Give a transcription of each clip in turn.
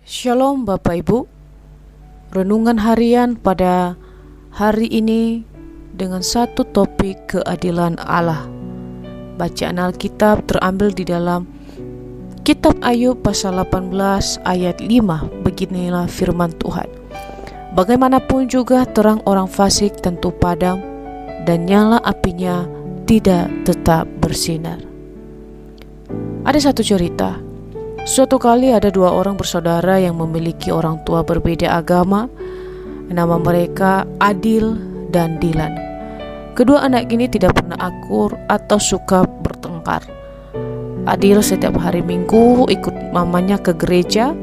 Shalom Bapak Ibu. Renungan harian pada hari ini dengan satu topik keadilan Allah. Bacaan Alkitab terambil di dalam Kitab Ayub pasal 18 ayat 5. Beginilah firman Tuhan. Bagaimanapun juga terang orang fasik tentu padam, dan nyala apinya tidak tetap bersinar. Ada satu cerita. Suatu kali ada dua orang bersaudara yang memiliki orang tua berbeda agama. Nama mereka Adil dan Dilan. Kedua anak ini tidak pernah akur atau suka bertengkar. Adil setiap hari Minggu ikut mamanya ke gereja,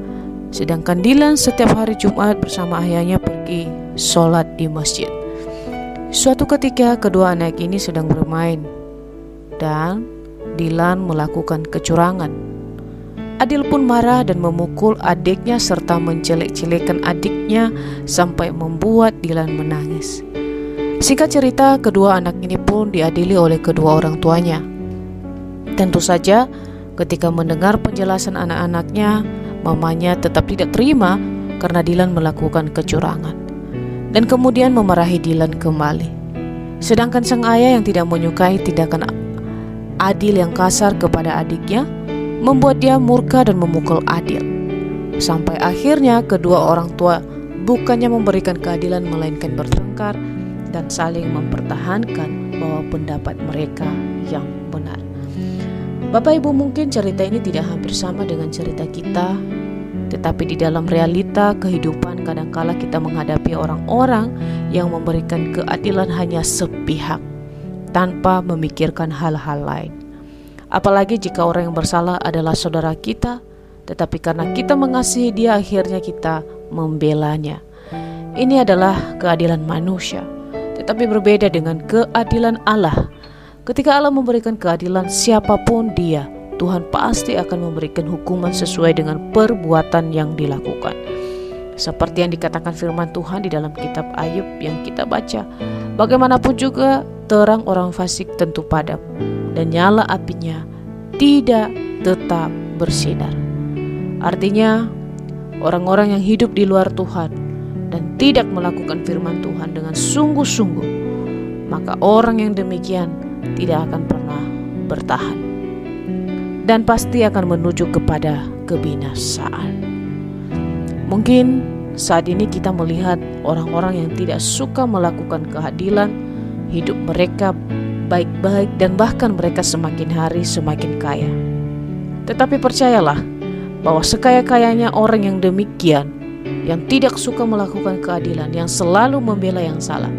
sedangkan Dilan setiap hari Jumat bersama ayahnya pergi sholat di masjid. Suatu ketika kedua anak ini sedang bermain dan Dilan melakukan kecurangan. Adil pun marah dan memukul adiknya serta menjelek-jelekan adiknya sampai membuat Dilan menangis. Singkat cerita, kedua anak ini pun diadili oleh kedua orang tuanya. Tentu saja, ketika mendengar penjelasan anak-anaknya, mamanya tetap tidak terima karena Dilan melakukan kecurangan dan kemudian memarahi Dilan kembali. Sedangkan sang ayah yang tidak menyukai tindakan Adil yang kasar kepada adiknya membuat dia murka dan memukul Adil. Sampai akhirnya kedua orang tua bukannya memberikan keadilan melainkan bertengkar dan saling mempertahankan bahwa pendapat mereka yang benar. Bapak Ibu, mungkin cerita ini tidak hampir sama dengan cerita kita, tetapi di dalam realita kehidupan kadangkala kita menghadapi orang-orang yang memberikan keadilan hanya sepihak tanpa memikirkan hal-hal lain. Apalagi jika orang yang bersalah adalah saudara kita, tetapi karena kita mengasihi dia akhirnya kita membelanya. Ini adalah keadilan manusia, tetapi berbeda dengan keadilan Allah. Ketika Allah memberikan keadilan siapapun dia, Tuhan pasti akan memberikan hukuman sesuai dengan perbuatan yang dilakukan. Seperti yang dikatakan firman Tuhan di dalam kitab Ayub yang kita baca, bagaimanapun juga terang orang fasik tentu padam, dan nyala apinya tidak tetap bersinar. Artinya, orang-orang yang hidup di luar Tuhan dan tidak melakukan firman Tuhan dengan sungguh-sungguh, maka orang yang demikian tidak akan pernah bertahan dan pasti akan menuju kepada kebinasaan. Mungkin saat ini kita melihat orang-orang yang tidak suka melakukan keadilan, hidup mereka baik-baik dan bahkan mereka semakin hari semakin kaya. Tetapi percayalah bahwa sekaya-kayanya orang yang demikian, yang tidak suka melakukan keadilan, yang selalu membela yang salah,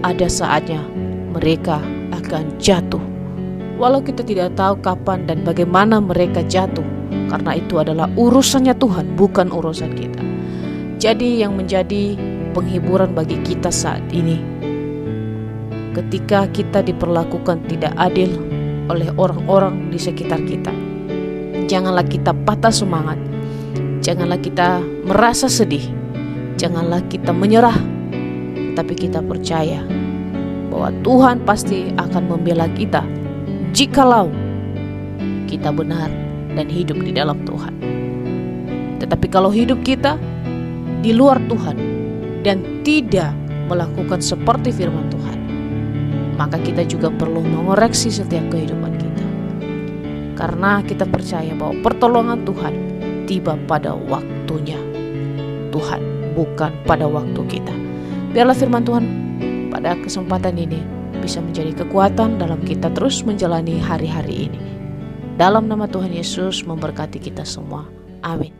ada saatnya mereka akan jatuh. Walau kita tidak tahu kapan dan bagaimana mereka jatuh, karena itu adalah urusannya Tuhan, bukan urusan kita. Jadi yang menjadi penghiburan bagi kita saat ini, ketika kita diperlakukan tidak adil oleh orang-orang di sekitar kita, janganlah kita patah semangat, janganlah kita merasa sedih, janganlah kita menyerah, tapi kita percaya bahwa Tuhan pasti akan membela kita jikalau kita benar dan hidup di dalam Tuhan. Tetapi kalau hidup kita di luar Tuhan dan tidak melakukan seperti firman Tuhan, maka kita juga perlu mengoreksi setiap kehidupan kita. Karena kita percaya bahwa pertolongan Tuhan tiba pada waktunya Tuhan, bukan pada waktu kita. Biarlah firman Tuhan pada kesempatan ini bisa menjadi kekuatan dalam kita terus menjalani hari-hari ini. Dalam nama Tuhan Yesus memberkati kita semua. Amin.